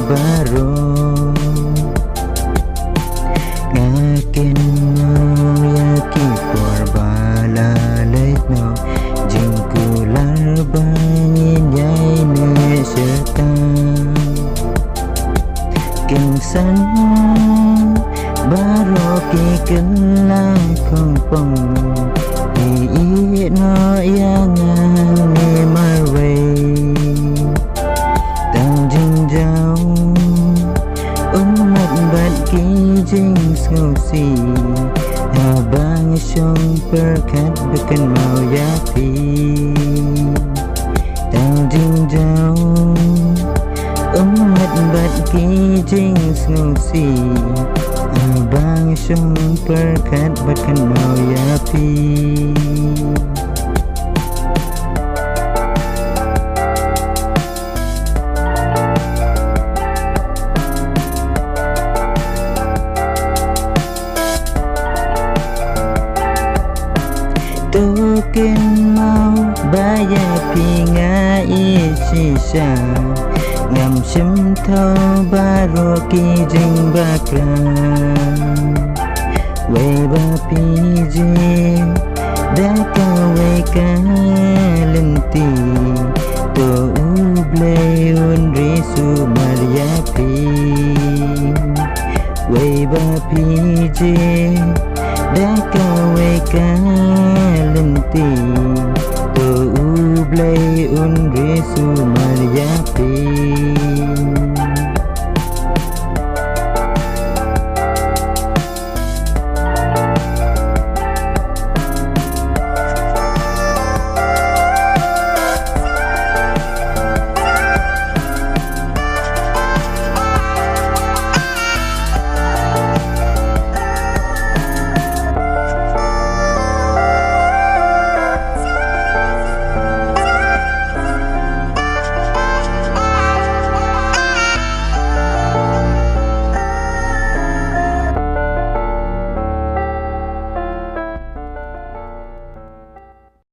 baro ngakin mo yaki por balalait no jengkular bangin yai ne sertang kengsan baro ki kelang kongpong i no yang ni marway tang jing jau umat bat ki jing skosi abang syong perkat bukan mau yapi tang jing jau umat bat ki jing skosi abang syong perkat bukan mau yapi token mau baya pinga isisa ngam sim thâu baro ki jing bakra we ba pi je da ka we ka lenti to uble un risu maria pi we ba pi je da ka we ka lenti to uble un risu maria